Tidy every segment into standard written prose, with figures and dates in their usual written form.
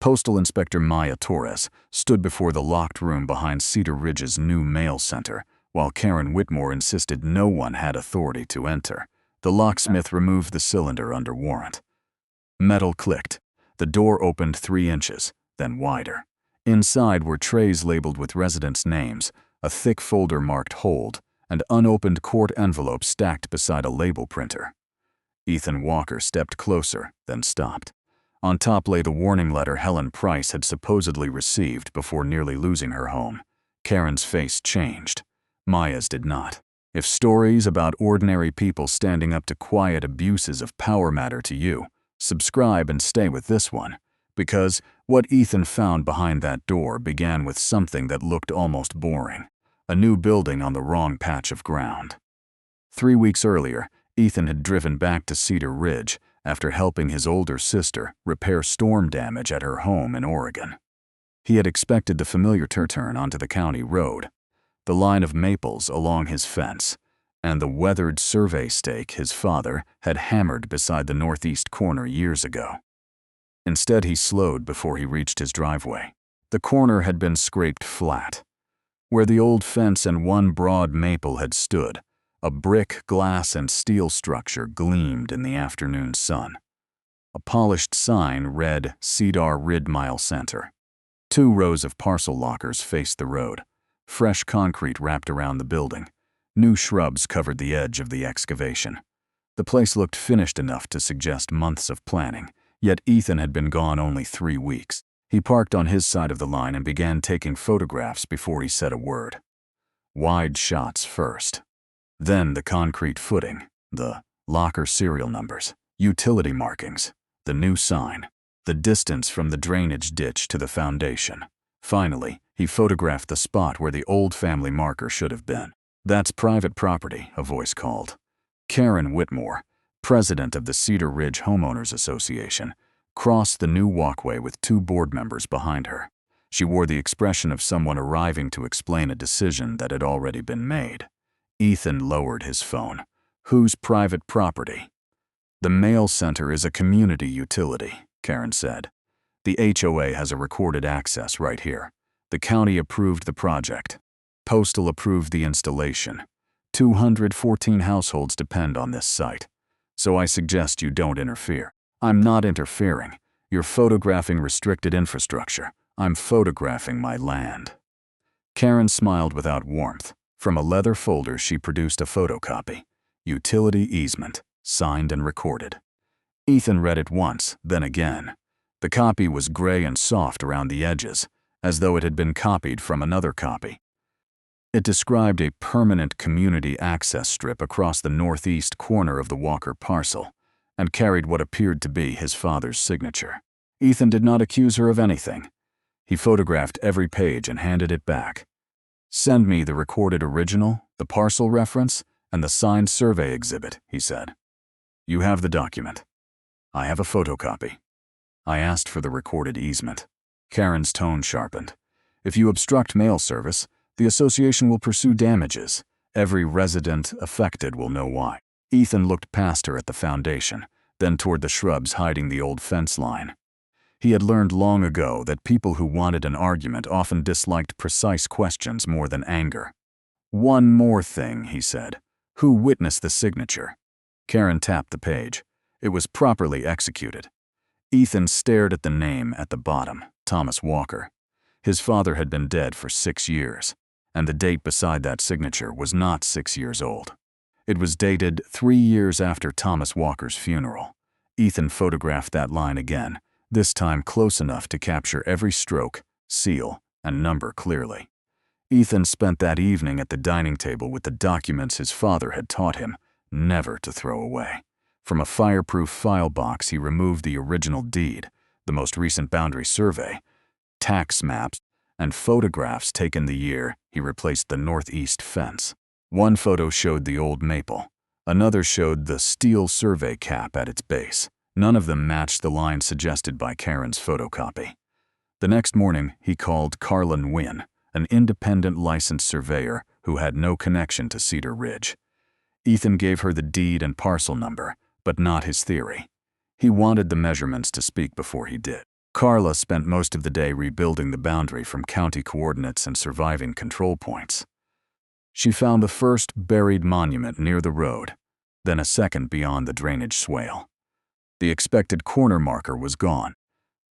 Postal Inspector Maya Torres stood before the locked room behind Cedar Ridge's new mail center, while Karen Whitmore insisted no one had authority to enter. The locksmith removed the cylinder under warrant. Metal clicked. The door opened 3 inches, then wider. Inside were trays labeled with residents' names, a thick folder marked hold, and unopened court envelopes stacked beside a label printer. Ethan Walker stepped closer, then stopped. On top lay the warning letter Helen Price had supposedly received before nearly losing her home. Karen's face changed. Maya's did not. If stories about ordinary people standing up to quiet abuses of power matter to you, subscribe and stay with this one, because what Ethan found behind that door began with something that looked almost boring: a new building on the wrong patch of ground. 3 weeks earlier, Ethan had driven back to Cedar Ridge after helping his older sister repair storm damage at her home in Oregon. He had expected the familiar turn onto the county road, the line of maples along his fence, and the weathered survey stake his father had hammered beside the northeast corner years ago. Instead, he slowed before he reached his driveway. The corner had been scraped flat. Where the old fence and one broad maple had stood, a brick, glass, and steel structure gleamed in the afternoon sun. A polished sign read Cedar Ridge Mile Center. 2 rows of parcel lockers faced the road. Fresh concrete wrapped around the building. New shrubs covered the edge of the excavation. The place looked finished enough to suggest months of planning, yet Ethan had been gone only 3 weeks. He parked on his side of the line and began taking photographs before he said a word. Wide shots first. Then the concrete footing, the locker serial numbers, utility markings, the new sign, the distance from the drainage ditch to the foundation. Finally, he photographed the spot where the old family marker should have been. "That's private property," a voice called. Karen Whitmore, president of the Cedar Ridge Homeowners Association, crossed the new walkway with 2 board members behind her. She wore the expression of someone arriving to explain a decision that had already been made. Ethan lowered his phone. "Whose private property?" "The mail center is a community utility," Karen said. "The HOA has a recorded access right here. The county approved the project. Postal approved the installation. 214 households depend on this site. So I suggest you don't interfere." "I'm not interfering. You're photographing restricted infrastructure. I'm photographing my land." Karen smiled without warmth. From a leather folder, she produced a photocopy. Utility easement, signed and recorded. Ethan read it once, then again. The copy was gray and soft around the edges, as though it had been copied from another copy. It described a permanent community access strip across the northeast corner of the Walker parcel, and carried what appeared to be his father's signature. Ethan did not accuse her of anything. He photographed every page and handed it back. "Send me the recorded original, the parcel reference, and the signed survey exhibit," he said. "You have the document. I have a photocopy." "I asked for the recorded easement." Karen's tone sharpened. "If you obstruct mail service, the association will pursue damages. Every resident affected will know why." Ethan looked past her at the foundation, then toward the shrubs hiding the old fence line. He had learned long ago that people who wanted an argument often disliked precise questions more than anger. "One more thing," he said. "Who witnessed the signature?" Karen tapped the page. It was properly executed. Ethan stared at the name at the bottom, Thomas Walker. His father had been dead for 6 years, and the date beside that signature was not 6 years old. It was dated 3 years after Thomas Walker's funeral. Ethan photographed that line again, this time close enough to capture every stroke, seal, and number clearly. Ethan spent that evening at the dining table with the documents his father had taught him never to throw away. From a fireproof file box, he removed the original deed, the most recent boundary survey, tax maps, and photographs taken the year he replaced the northeast fence. One photo showed the old maple. Another showed the steel survey cap at its base. None of them matched the line suggested by Karen's photocopy. The next morning, he called Carlin Wynn, an independent licensed surveyor who had no connection to Cedar Ridge. Ethan gave her the deed and parcel number, but not his theory. He wanted the measurements to speak before he did. Carla spent most of the day rebuilding the boundary from county coordinates and surviving control points. She found the first buried monument near the road, then a second beyond the drainage swale. The expected corner marker was gone.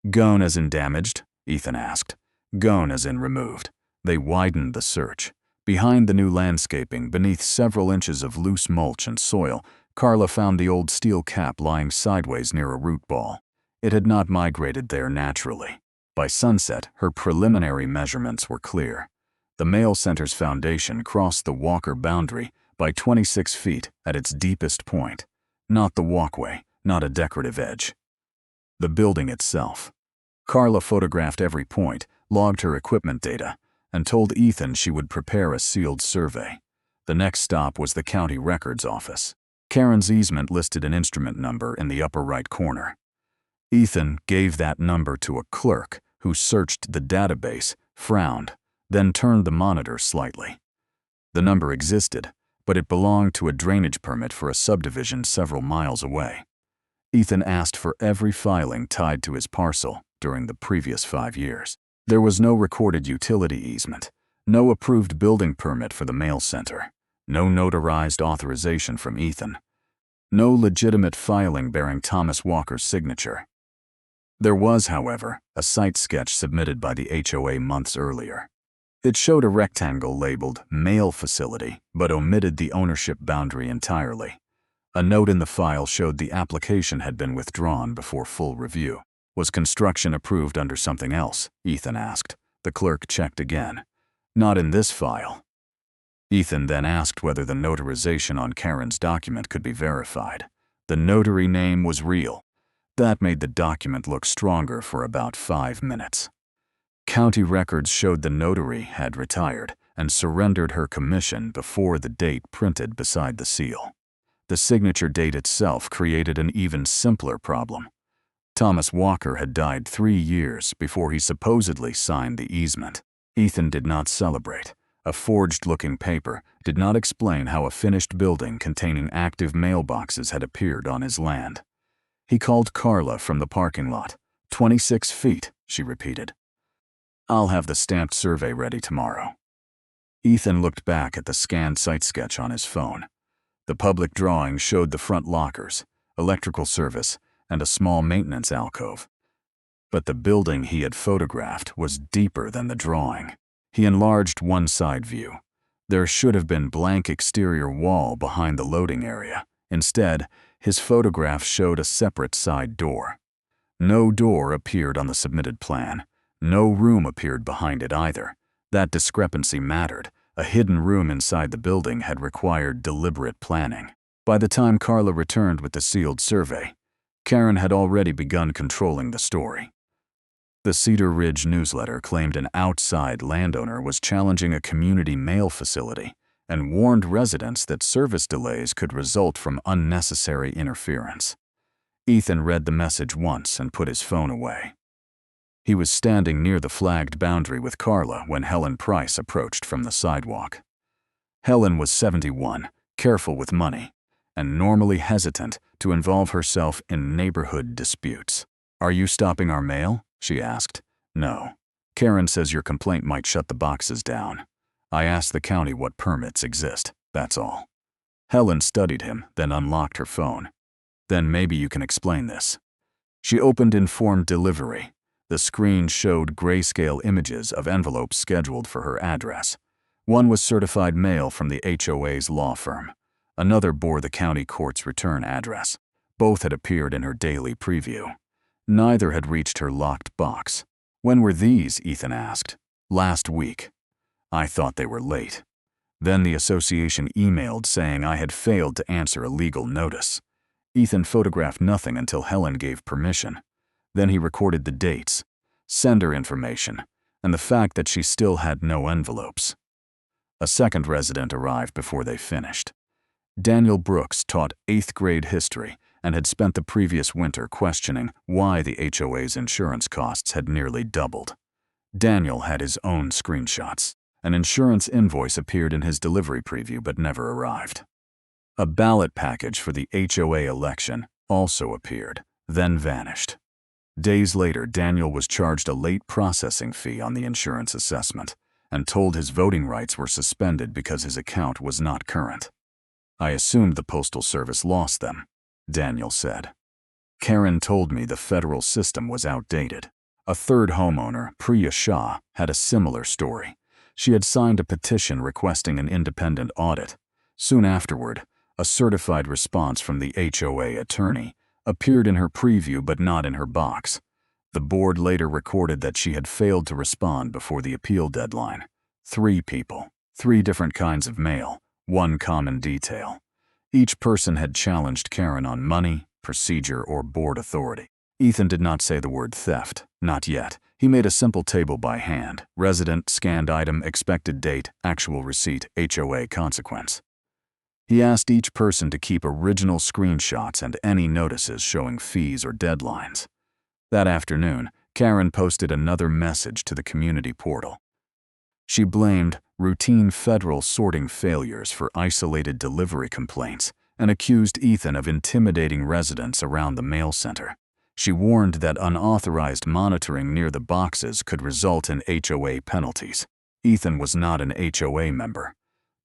Gone as in damaged? Ethan asked. Gone as in removed. They widened the search. Behind the new landscaping, beneath several inches of loose mulch and soil, Carla found the old steel cap lying sideways near a root ball. It had not migrated there naturally. By sunset, her preliminary measurements were clear. The mail center's foundation crossed the Walker boundary by 26 feet at its deepest point. Not the walkway, not a decorative edge. The building itself. Carla photographed every point, logged her equipment data, and told Ethan she would prepare a sealed survey. The next stop was the county records office. Karen's easement listed an instrument number in the upper right corner. Ethan gave that number to a clerk who searched the database, frowned, then turned the monitor slightly. The number existed, but it belonged to a drainage permit for a subdivision several miles away. Ethan asked for every filing tied to his parcel during the previous 5 years. There was no recorded utility easement, no approved building permit for the mail center, no notarized authorization from Ethan, no legitimate filing bearing Thomas Walker's signature. There was, however, a site sketch submitted by the HOA months earlier. It showed a rectangle labeled Mail Facility, but omitted the ownership boundary entirely. A note in the file showed the application had been withdrawn before full review. Was construction approved under something else? Ethan asked. The clerk checked again. Not in this file. Ethan then asked whether the notarization on Karen's document could be verified. The notary name was real. That made the document look stronger for about 5 minutes. County records showed the notary had retired and surrendered her commission before the date printed beside the seal. The signature date itself created an even simpler problem. Thomas Walker had died 3 years before he supposedly signed the easement. Ethan did not celebrate. A forged-looking paper did not explain how a finished building containing active mailboxes had appeared on his land. He called Carla from the parking lot. 26 feet, she repeated. I'll have the stamped survey ready tomorrow. Ethan looked back at the scanned site sketch on his phone. The public drawing showed the front lockers, electrical service, and a small maintenance alcove. But the building he had photographed was deeper than the drawing. He enlarged one side view. There should have been blank exterior wall behind the loading area. Instead, his photograph showed a separate side door. No door appeared on the submitted plan. No room appeared behind it either. That discrepancy mattered. A hidden room inside the building had required deliberate planning. By the time Carla returned with the sealed survey, Karen had already begun controlling the story. The Cedar Ridge newsletter claimed an outside landowner was challenging a community mail facility and warned residents that service delays could result from unnecessary interference. Ethan read the message once and put his phone away. He was standing near the flagged boundary with Carla when Helen Price approached from the sidewalk. Helen was 71, careful with money, and normally hesitant to involve herself in neighborhood disputes. "Are you stopping our mail?" she asked. "No. Karen says your complaint might shut the boxes down. I asked the county what permits exist, that's all." Helen studied him, then unlocked her phone. "Then maybe you can explain this." She opened Informed Delivery. The screen showed grayscale images of envelopes scheduled for her address. One was certified mail from the HOA's law firm. Another bore the county court's return address. Both had appeared in her daily preview. Neither had reached her locked box. "When were these?" Ethan asked. "Last week. I thought they were late. Then the association emailed saying I had failed to answer a legal notice." Ethan photographed nothing until Helen gave permission. Then he recorded the dates, sender information, and the fact that she still had no envelopes. A second resident arrived before they finished. Daniel Brooks taught 8th grade history and had spent the previous winter questioning why the HOA's insurance costs had nearly doubled. Daniel had his own screenshots. An insurance invoice appeared in his delivery preview but never arrived. A ballot package for the HOA election also appeared, then vanished. Days later, Daniel was charged a late processing fee on the insurance assessment and told his voting rights were suspended because his account was not current. "I assumed the Postal Service lost them," Daniel said. "Karen told me the federal system was outdated." A third homeowner, Priya Shah, had a similar story. She had signed a petition requesting an independent audit. Soon afterward, a certified response from the HOA attorney appeared in her preview but not in her box. The board later recorded that she had failed to respond before the appeal deadline. 3 people, 3 different kinds of mail, 1 common detail. Each person had challenged Karen on money, procedure, or board authority. Ethan did not say the word theft, not yet. He made a simple table by hand: resident, scanned item, expected date, actual receipt, HOA consequence. He asked each person to keep original screenshots and any notices showing fees or deadlines. That afternoon, Karen posted another message to the community portal. She blamed routine federal sorting failures for isolated delivery complaints and accused Ethan of intimidating residents around the mail center. She warned that unauthorized monitoring near the boxes could result in HOA penalties. Ethan was not an HOA member.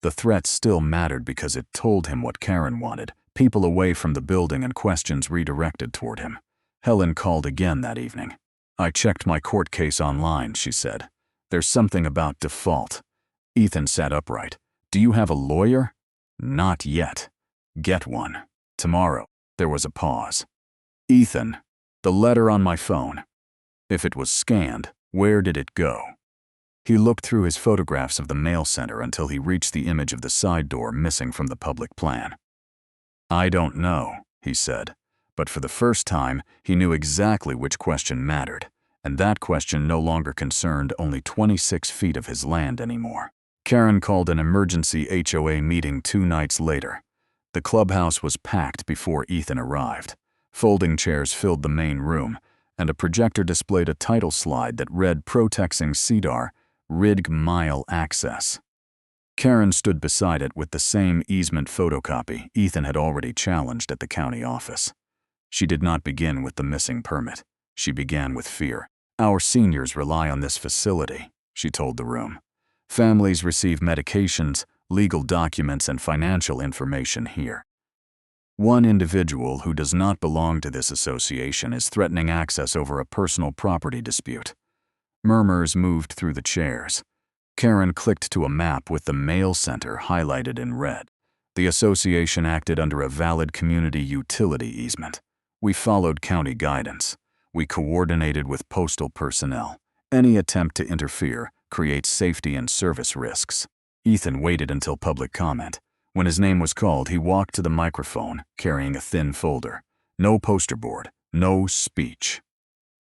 The threat still mattered because it told him what Karen wanted: people away from the building and questions redirected toward him. Helen called again that evening. "I checked my court case online," she said. "There's something about default." Ethan sat upright. "Do you have a lawyer?" "Not yet." "Get one. Tomorrow." There was a pause. "Ethan, the letter on my phone. If it was scanned, where did it go?" He looked through his photographs of the mail center until he reached the image of the side door missing from the public plan. "I don't know," he said, but for the first time, he knew exactly which question mattered, and that question no longer concerned only 26 feet of his land anymore. Karen called an emergency HOA meeting 2 nights later. The clubhouse was packed before Ethan arrived. Folding chairs filled the main room, and a projector displayed a title slide that read "Protexing Cedar, Ridge Mile Access." Karen stood beside it with the same easement photocopy Ethan had already challenged at the county office. She did not begin with the missing permit. She began with fear. "Our seniors rely on this facility," she told the room. "Families receive medications, legal documents, and financial information here. One individual who does not belong to this association is threatening access over a personal property dispute." Murmurs moved through the chairs. Karen clicked to a map with the mail center highlighted in red. The association acted under a valid community utility easement. "We followed county guidance. We coordinated with postal personnel. Any attempt to interfere creates safety and service risks." Ethan waited until public comment. When his name was called, he walked to the microphone, carrying a thin folder. No poster board, no speech.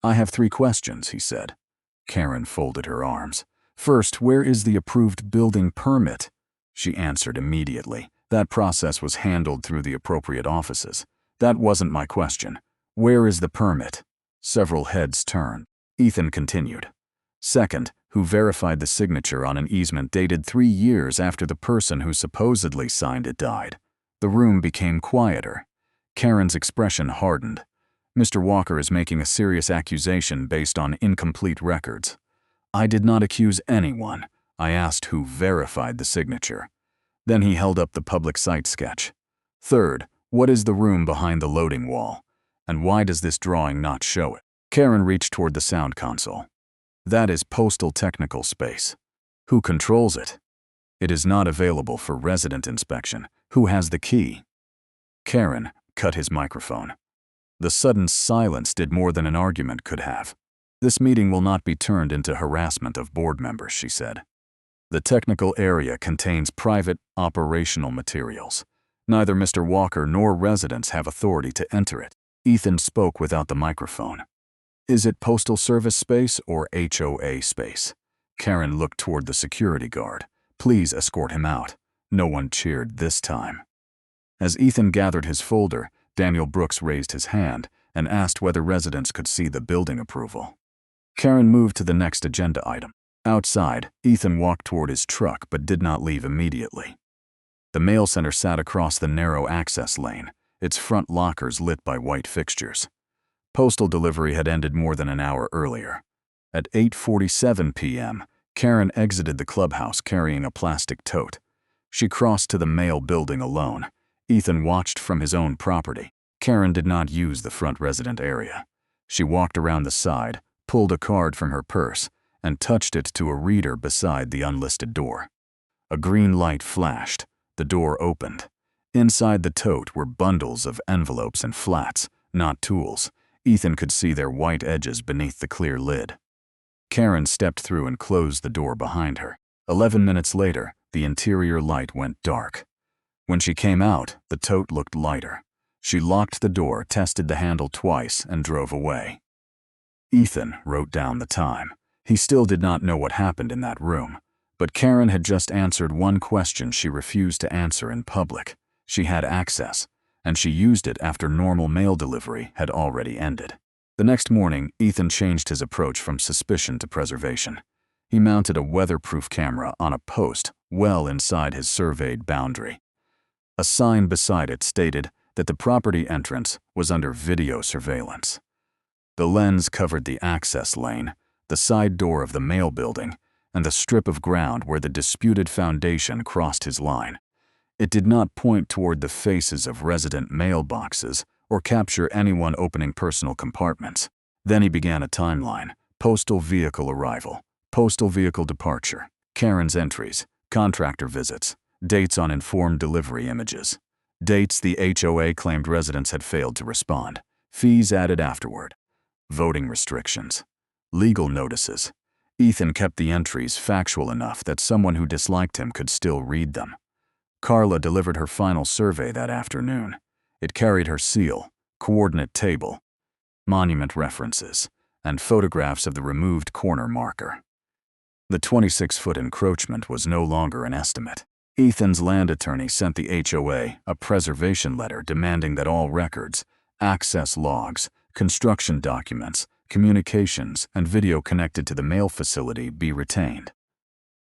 "I have 3 questions," he said. Karen folded her arms. "First, where is the approved building permit?" She answered immediately. "That process was handled through the appropriate offices." "That wasn't my question. Where is the permit?" Several heads turned. Ethan continued. "Second, who verified the signature on an easement dated 3 years after the person who supposedly signed it died?" The room became quieter. Karen's expression hardened. "Mr. Walker is making a serious accusation based on incomplete records." "I did not accuse anyone. I asked who verified the signature." Then he held up the public site sketch. "Third, what is the room behind the loading wall? And why does this drawing not show it?" Karen reached toward the sound console. "That is Postal technical space." "Who controls it?" "It is not available for resident inspection. Who has the key?" Karen cut his microphone. The sudden silence did more than an argument could have. "This meeting will not be turned into harassment of board members," she said. "The technical area contains private, operational materials. Neither Mr. Walker nor residents have authority to enter it." Ethan spoke without the microphone. "Is it Postal Service space or HOA space?" Karen looked toward the security guard. "Please escort him out." No one cheered this time. As Ethan gathered his folder, Daniel Brooks raised his hand and asked whether residents could see the building approval. Karen moved to the next agenda item. Outside, Ethan walked toward his truck but did not leave immediately. The mail center sat across the narrow access lane, its front lockers lit by white fixtures. Postal delivery had ended more than an hour earlier. At 8:47 p.m., Karen exited the clubhouse carrying a plastic tote. She crossed to the mail building alone. Ethan watched from his own property. Karen did not use the front resident area. She walked around the side, pulled a card from her purse, and touched it to a reader beside the unlisted door. A green light flashed. The door opened. Inside the tote were bundles of envelopes and flats, not tools. Ethan could see their white edges beneath the clear lid. Karen stepped through and closed the door behind her. 11 minutes later, the interior light went dark. When she came out, the tote looked lighter. She locked the door, tested the handle twice, and drove away. Ethan wrote down the time. He still did not know what happened in that room. But Karen had just answered one question she refused to answer in public. She had access, and she used it after normal mail delivery had already ended. The next morning, Ethan changed his approach from suspicion to preservation. He mounted a weatherproof camera on a post well inside his surveyed boundary. A sign beside it stated that the property entrance was under video surveillance. The lens covered the access lane, the side door of the mail building, and the strip of ground where the disputed foundation crossed his line. It did not point toward the faces of resident mailboxes or capture anyone opening personal compartments. Then he began a timeline: postal vehicle arrival, postal vehicle departure, Karen's entries, contractor visits, dates on informed delivery images, dates the HOA claimed residents had failed to respond, fees added afterward, voting restrictions, legal notices. Ethan kept the entries factual enough that someone who disliked him could still read them. Carla delivered her final survey that afternoon. It carried her seal, coordinate table, monument references, and photographs of the removed corner marker. The 26-foot encroachment was no longer an estimate. Ethan's land attorney sent the HOA a preservation letter demanding that all records, access logs, construction documents, communications, and video connected to the mail facility be retained.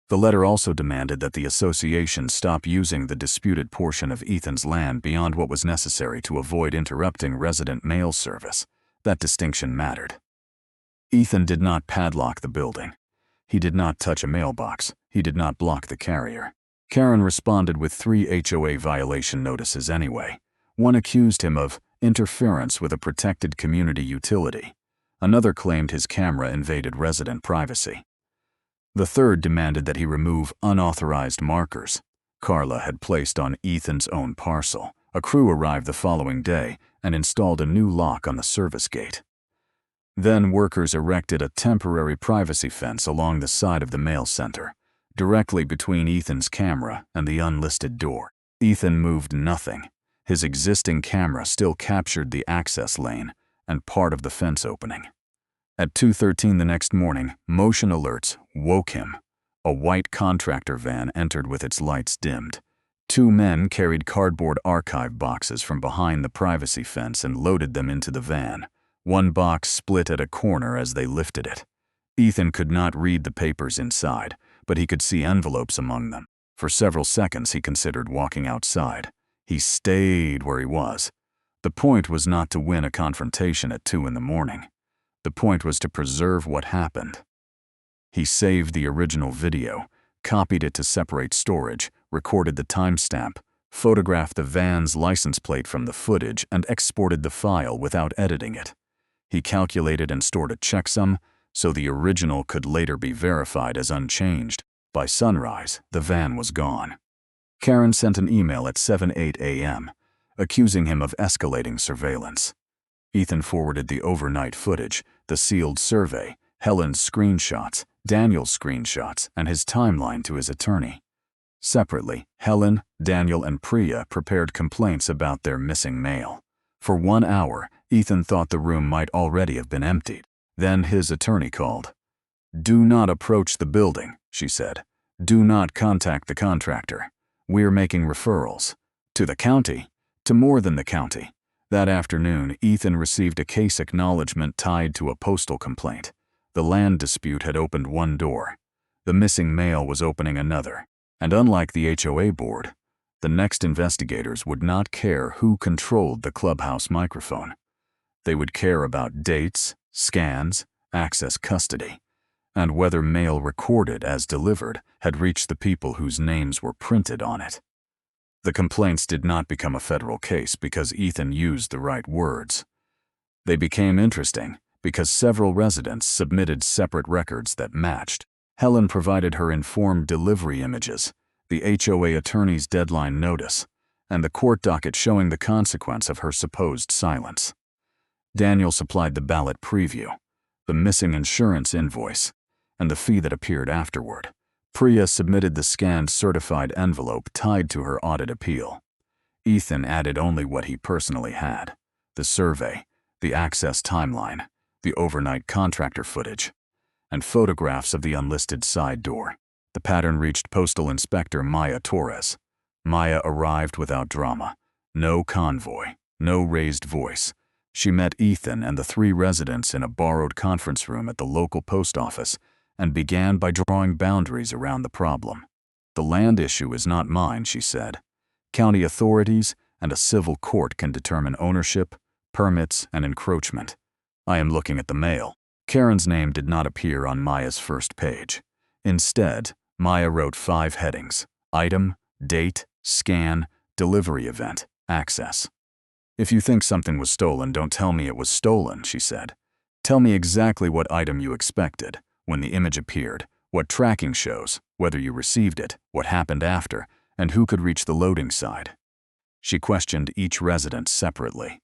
The letter also demanded that the association stop using the disputed portion of Ethan's land beyond what was necessary to avoid interrupting resident mail service. That distinction mattered. Ethan did not padlock the building. He did not touch a mailbox. He did not block the carrier. Karen responded with 3 HOA violation notices anyway. One accused him of interference with a protected community utility. Another claimed his camera invaded resident privacy. The third demanded that he remove unauthorized markers Carla had placed on Ethan's own parcel. A crew arrived the following day and installed a new lock on the service gate. Then workers erected a temporary privacy fence along the side of the mail center, directly between Ethan's camera and the unlisted door. Ethan moved nothing. His existing camera still captured the access lane and part of the fence opening. At 2:13 the next morning, motion alerts woke him. A white contractor van entered with its lights dimmed. 2 men carried cardboard archive boxes from behind the privacy fence and loaded them into the van. One box split at a corner as they lifted it. Ethan could not read the papers inside, but he could see envelopes among them. For several seconds he considered walking outside. He stayed where he was. The point was not to win a confrontation at 2 in the morning. The point was to preserve what happened. He saved the original video, copied it to separate storage, recorded the timestamp, photographed the van's license plate from the footage, and exported the file without editing it. He calculated and stored a checksum so the original could later be verified as unchanged. By sunrise, the van was gone. Karen sent an email at 7:08 a.m., accusing him of escalating surveillance. Ethan forwarded the overnight footage, the sealed survey, Helen's screenshots, Daniel's screenshots, and his timeline to his attorney. Separately, Helen, Daniel, and Priya prepared complaints about their missing mail. For 1 hour, Ethan thought the room might already have been emptied. Then his attorney called. "Do not approach the building," she said. "Do not contact the contractor. We're making referrals. To the county. To more than the county." That afternoon, Ethan received a case acknowledgement tied to a postal complaint. The land dispute had opened one door. The missing mail was opening another. And unlike the HOA board, the next investigators would not care who controlled the clubhouse microphone. They would care about dates, scans, access custody, and whether mail recorded as delivered had reached the people whose names were printed on it. The complaints did not become a federal case because Ethan used the right words. They became interesting because several residents submitted separate records that matched. Helen provided her informed delivery images, the HOA attorney's deadline notice, and the court docket showing the consequence of her supposed silence. Daniel supplied the ballot preview, the missing insurance invoice, and the fee that appeared afterward. Priya submitted the scanned certified envelope tied to her audit appeal. Ethan added only what he personally had: the survey, the access timeline, the overnight contractor footage, and photographs of the unlisted side door. The pattern reached Postal Inspector Maya Torres. Maya arrived without drama. No convoy, no raised voice. She met Ethan and the 3 residents in a borrowed conference room at the local post office and began by drawing boundaries around the problem. "The land issue is not mine," she said. "County authorities and a civil court can determine ownership, permits, and encroachment. I am looking at the mail." Karen's name did not appear on Maya's first page. Instead, Maya wrote 5 headings: item, date, scan, delivery event, access. "If you think something was stolen, don't tell me it was stolen," she said. "Tell me exactly what item you expected, when the image appeared, what tracking shows, whether you received it, what happened after, and who could reach the loading side." She questioned each resident separately.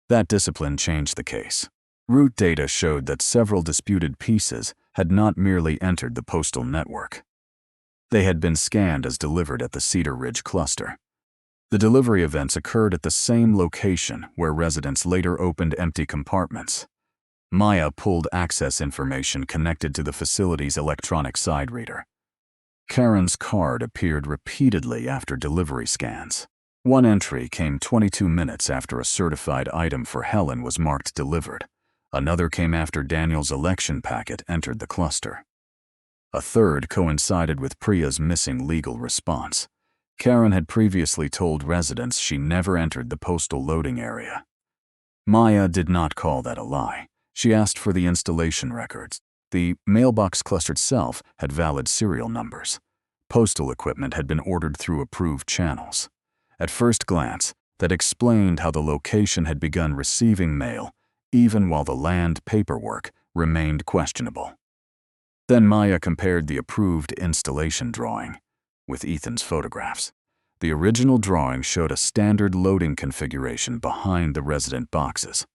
That discipline changed the case. Route data showed that several disputed pieces had not merely entered the postal network. They had been scanned as delivered at the Cedar Ridge cluster. The delivery events occurred at the same location where residents later opened empty compartments. Maya pulled access information connected to the facility's electronic side reader. Karen's card appeared repeatedly after delivery scans. One entry came 22 minutes after a certified item for Helen was marked delivered. Another came after Daniel's election packet entered the cluster. A third coincided with Priya's missing legal response. Karen had previously told residents she never entered the postal loading area. Maya did not call that a lie. She asked for the installation records. The mailbox cluster itself had valid serial numbers. Postal equipment had been ordered through approved channels. At first glance, that explained how the location had begun receiving mail, even while the land paperwork remained questionable. Then Maya compared the approved installation drawing with Ethan's photographs. The original drawing showed a standard loading configuration behind the resident boxes.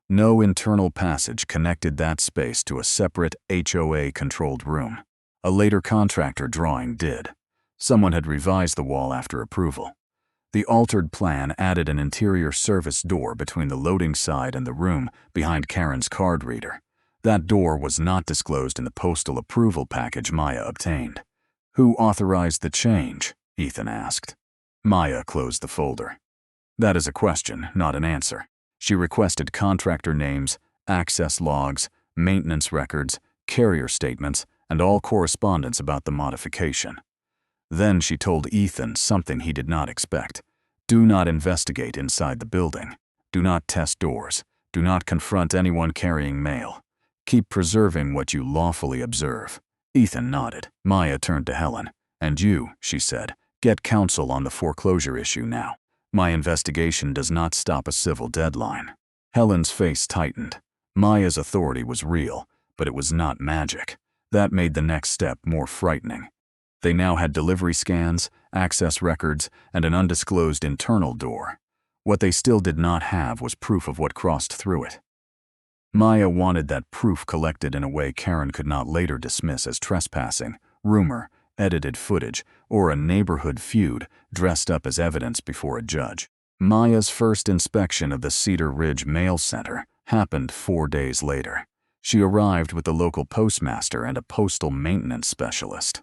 No internal passage connected that space to a separate HOA-controlled room. A later contractor drawing did. Someone had revised the wall after approval. The altered plan added an interior service door between the loading side and the room behind Karen's card reader. That door was not disclosed in the postal approval package Maya obtained. "Who authorized the change?" Ethan asked. Maya closed the folder. "That is a question, not an answer." She requested contractor names, access logs, maintenance records, carrier statements, and all correspondence about the modification. Then she told Ethan something he did not expect. "Do not investigate inside the building. Do not test doors. Do not confront anyone carrying mail. Keep preserving what you lawfully observe." Ethan nodded. Maya turned to Helen. "And you," she said, "get counsel on the foreclosure issue now. My investigation does not stop a civil deadline." Helen's face tightened. Maya's authority was real, but it was not magic. That made the next step more frightening. They now had delivery scans, access records, and an undisclosed internal door. What they still did not have was proof of what crossed through it. Maya wanted that proof collected in a way Karen could not later dismiss as trespassing, rumor, edited footage, or a neighborhood feud dressed up as evidence before a judge. Maya's first inspection of the Cedar Ridge Mail Center happened 4 days later. She arrived with the local postmaster and a postal maintenance specialist.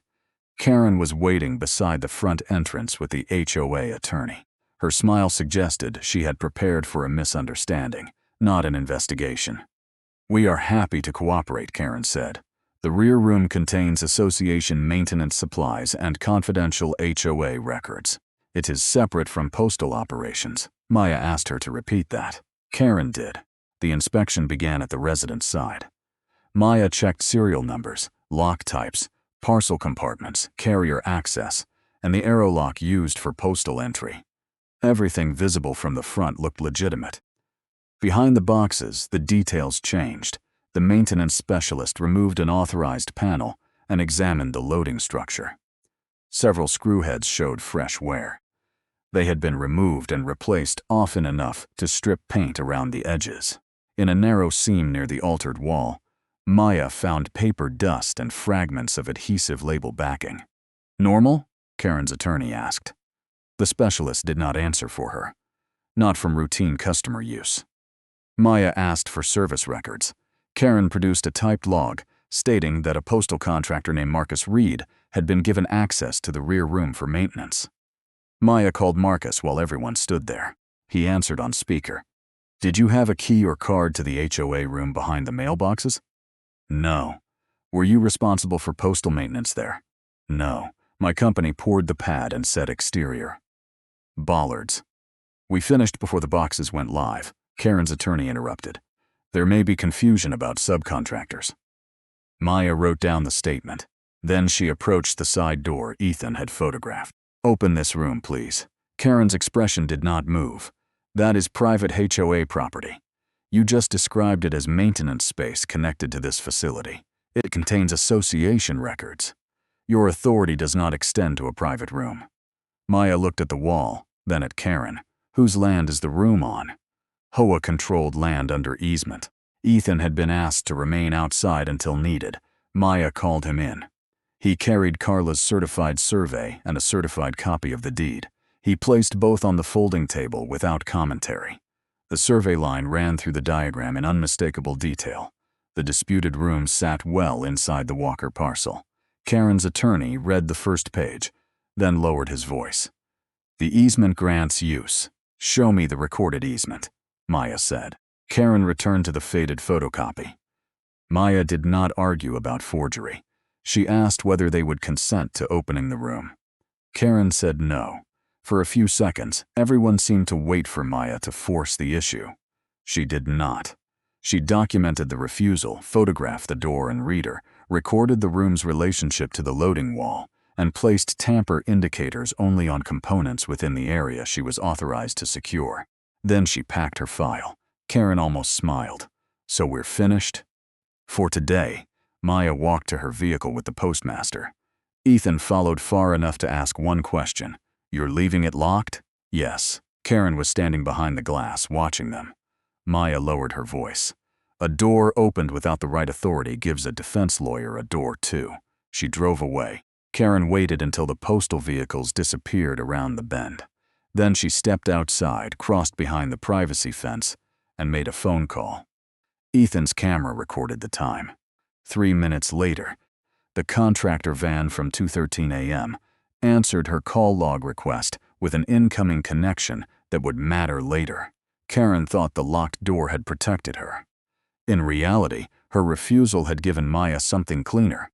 Karen was waiting beside the front entrance with the HOA attorney. Her smile suggested she had prepared for a misunderstanding, not an investigation. "We are happy to cooperate," Karen said. "The rear room contains association maintenance supplies and confidential HOA records. It is separate from postal operations." Maya asked her to repeat that. Karen did. The inspection began at the resident's side. Maya checked serial numbers, lock types, parcel compartments, carrier access, and the arrow lock used for postal entry. Everything visible from the front looked legitimate. Behind the boxes, the details changed. The maintenance specialist removed an authorized panel and examined the loading structure. Several screw heads showed fresh wear. They had been removed and replaced often enough to strip paint around the edges. In a narrow seam near the altered wall, Maya found paper dust and fragments of adhesive label backing. "Normal?" Karen's attorney asked. The specialist did not answer for her. Not from routine customer use. Maya asked for service records. Karen produced a typed log stating that a postal contractor named Marcus Reed had been given access to the rear room for maintenance. Maya called Marcus while everyone stood there. He answered on speaker. "Did you have a key or card to the HOA room behind the mailboxes?" "No." "Were you responsible for postal maintenance there?" "No. My company poured the pad and set exterior." "Bollards." "We finished before the boxes went live," Karen's attorney interrupted. "There may be confusion about subcontractors." Maya wrote down the statement. Then she approached the side door Ethan had photographed. "Open this room, please." Karen's expression did not move. "That is private HOA property. You just described it as maintenance space connected to this facility. It contains association records. Your authority does not extend to a private room." Maya looked at the wall, then at Karen. "Whose land is the room on?" HOA-controlled land under easement. Ethan had been asked to remain outside until needed. Maya called him in. He carried Carla's certified survey and a certified copy of the deed. He placed both on the folding table without commentary. The survey line ran through the diagram in unmistakable detail. The disputed room sat well inside the Walker parcel. Karen's attorney read the first page, then lowered his voice. "The easement grants use. Show me the recorded easement," Maya said. Karen returned to the faded photocopy. Maya did not argue about forgery. She asked whether they would consent to opening the room. Karen said no. For a few seconds, everyone seemed to wait for Maya to force the issue. She did not. She documented the refusal, photographed the door and reader, recorded the room's relationship to the loading wall, and placed tamper indicators only on components within the area she was authorized to secure. Then she packed her file. Karen almost smiled. "So we're finished?" For today, Maya walked to her vehicle with the postmaster. Ethan followed far enough to ask one question. "You're leaving it locked?" "Yes." Karen was standing behind the glass, watching them. Maya lowered her voice. "A door opened without the right authority gives a defense lawyer a door too." She drove away. Karen waited until the postal vehicles disappeared around the bend. Then she stepped outside, crossed behind the privacy fence, and made a phone call. Ethan's camera recorded the time. 3 minutes later, the contractor van from 2:13 a.m. answered her call log request with an incoming connection that would matter later. Karen thought the locked door had protected her. In reality, her refusal had given Maya something cleaner,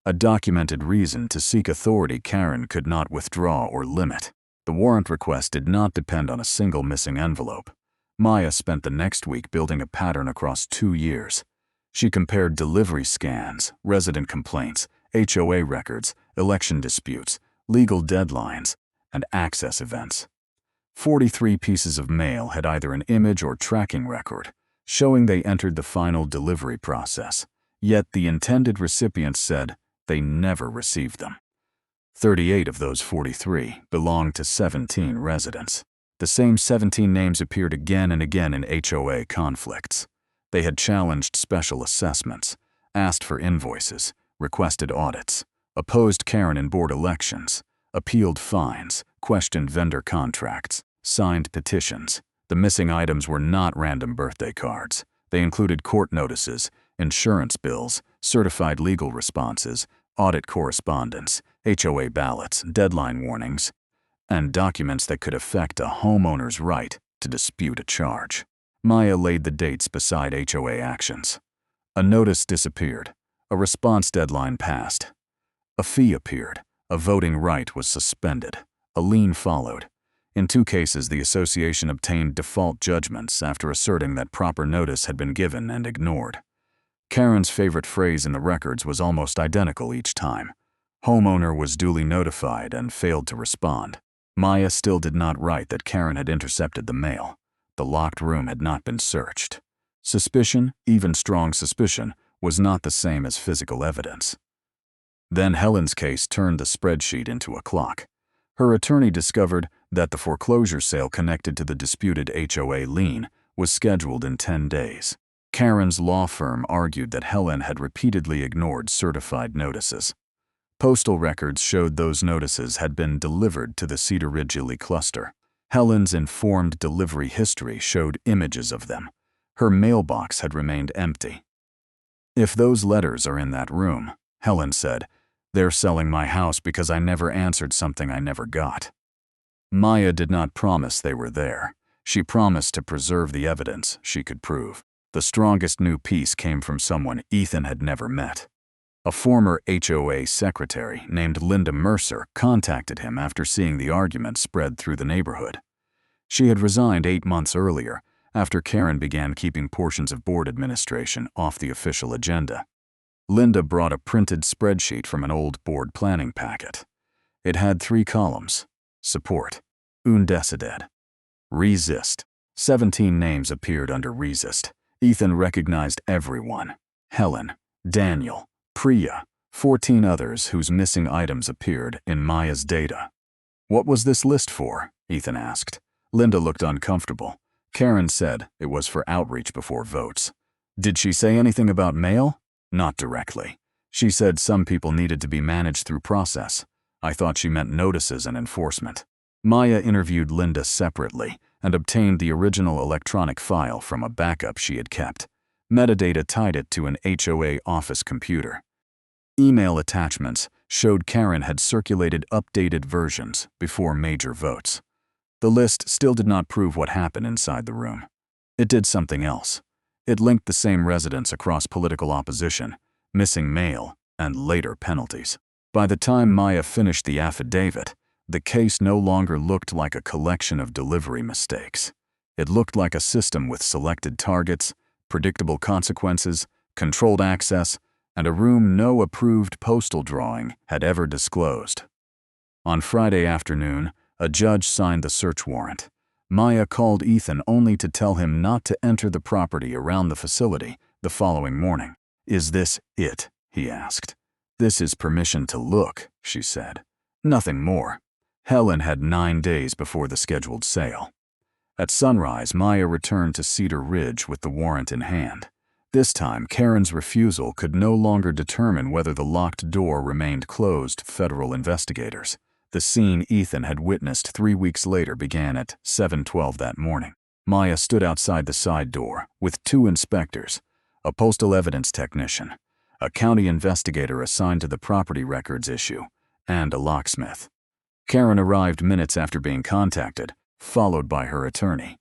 a documented reason to seek authority Karen could not withdraw or limit. The warrant request did not depend on a single missing envelope. Maya spent the next week building a pattern across 2 years. She compared delivery scans, resident complaints, HOA records, election disputes, legal deadlines, and access events. 43 pieces of mail had either an image or tracking record, showing they entered the final delivery process, yet the intended recipients said they never received them. 38 of those 43 belonged to 17 residents. The same 17 names appeared again and again in HOA conflicts. They had challenged special assessments, asked for invoices, requested audits, opposed Karen in board elections, appealed fines, questioned vendor contracts, signed petitions. The missing items were not random birthday cards. They included court notices, insurance bills, certified legal responses, audit correspondence, HOA ballots, deadline warnings, and documents that could affect a homeowner's right to dispute a charge. Maya laid the dates beside HOA actions. A notice disappeared. A response deadline passed. A fee appeared. A voting right was suspended. A lien followed. In 2 cases, the association obtained default judgments after asserting that proper notice had been given and ignored. Karen's favorite phrase in the records was almost identical each time. Homeowner was duly notified and failed to respond. Maya still did not write that Karen had intercepted the mail. The locked room had not been searched. Suspicion, even strong suspicion, was not the same as physical evidence. Then Helen's case turned the spreadsheet into a clock. Her attorney discovered that the foreclosure sale connected to the disputed HOA lien was scheduled in 10 days. Karen's law firm argued that Helen had repeatedly ignored certified notices. Postal records showed those notices had been delivered to the Cedar Ridge cluster. Helen's informed delivery history showed images of them. Her mailbox had remained empty. "If those letters are in that room," Helen said, "they're selling my house because I never answered something I never got." Maya did not promise they were there. She promised to preserve the evidence she could prove. The strongest new piece came from someone Ethan had never met. A former HOA secretary named Linda Mercer contacted him after seeing the argument spread through the neighborhood. She had resigned 8 months earlier, after Karen began keeping portions of board administration off the official agenda. Linda brought a printed spreadsheet from an old board planning packet. It had 3 columns: support, undecided, resist. 17 names appeared under resist. Ethan recognized everyone: Helen, Daniel, Priya, 14 others whose missing items appeared in Maya's data. "What was this list for?" Ethan asked. Linda looked uncomfortable. Karen said it was for outreach before votes. "Did she say anything about mail?" "Not directly. She said some people needed to be managed through process. I thought she meant notices and enforcement." Maya interviewed Linda separately and obtained the original electronic file from a backup she had kept. Metadata tied it to an HOA office computer. Email attachments showed Karen had circulated updated versions before major votes. The list still did not prove what happened inside the room. It did something else. It linked the same residents across political opposition, missing mail, and later penalties. By the time Maya finished the affidavit, the case no longer looked like a collection of delivery mistakes. It looked like a system with selected targets, predictable consequences, controlled access, and a room no approved postal drawing had ever disclosed. On Friday afternoon, a judge signed the search warrant. Maya called Ethan only to tell him not to enter the property around the facility the following morning. "Is this it?" he asked. "This is permission to look," she said. Nothing more. Helen had 9 days before the scheduled sale. At sunrise, Maya returned to Cedar Ridge with the warrant in hand. This time, Karen's refusal could no longer determine whether the locked door remained closed. Federal investigators. The scene Ethan had witnessed 3 weeks later began at 7:12 that morning. Maya stood outside the side door with 2 inspectors, a postal evidence technician, a county investigator assigned to the property records issue, and a locksmith. Karen arrived minutes after being contacted, followed by her attorney.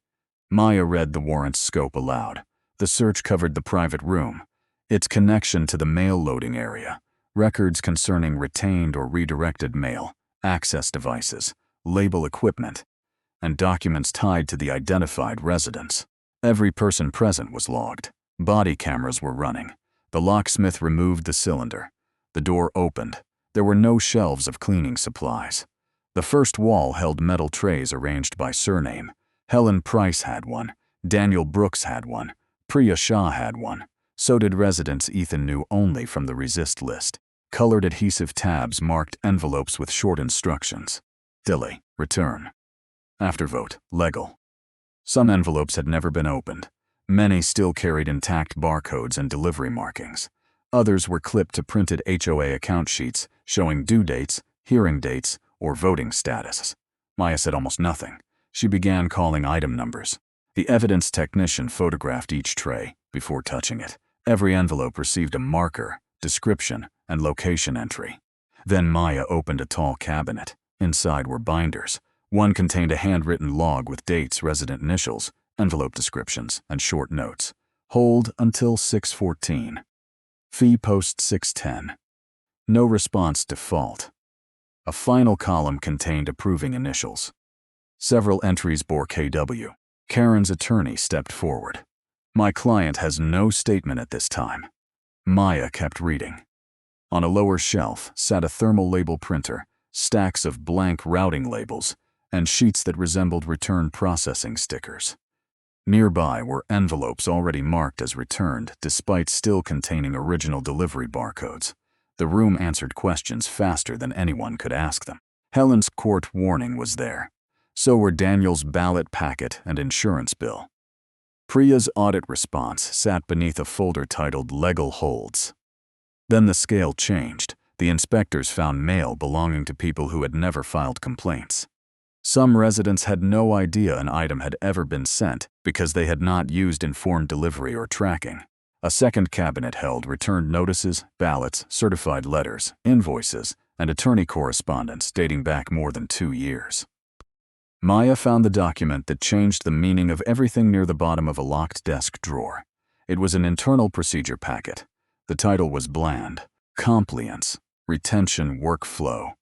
Maya read the warrant's scope aloud. The search covered the private room, its connection to the mail loading area, records concerning retained or redirected mail, access devices, label equipment, and documents tied to the identified residents. Every person present was logged. Body cameras were running. The locksmith removed the cylinder. The door opened. There were no shelves of cleaning supplies. The first wall held metal trays arranged by surname. Helen Price had one. Daniel Brooks had one. Priya Shah had one. So did residents Ethan knew only from the resist list. Colored adhesive tabs marked envelopes with short instructions. Delay, return. After vote, legal. Some envelopes had never been opened. Many still carried intact barcodes and delivery markings. Others were clipped to printed HOA account sheets showing due dates, hearing dates, or voting status. Maya said almost nothing. She began calling item numbers. The evidence technician photographed each tray before touching it. Every envelope received a marker, description, and location entry. Then Maya opened a tall cabinet. Inside were binders. One contained a handwritten log with dates, resident initials, envelope descriptions, and short notes. Hold until 6:14. Fee post 6:10. No response default. A final column contained approving initials. Several entries bore KW. Karen's attorney stepped forward. "My client has no statement at this time." Maya kept reading. On a lower shelf sat a thermal label printer, stacks of blank routing labels, and sheets that resembled return processing stickers. Nearby were envelopes already marked as returned, despite still containing original delivery barcodes. The room answered questions faster than anyone could ask them. Helen's court warning was there. So were Daniel's ballot packet and insurance bill. Priya's audit response sat beneath a folder titled Legal Holds. Then the scale changed. The inspectors found mail belonging to people who had never filed complaints. Some residents had no idea an item had ever been sent because they had not used informed delivery or tracking. A second cabinet held returned notices, ballots, certified letters, invoices, and attorney correspondence dating back more than 2 years. Maya found the document that changed the meaning of everything near the bottom of a locked desk drawer. It was an internal procedure packet. The title was bland: Compliance, Retention Workflow.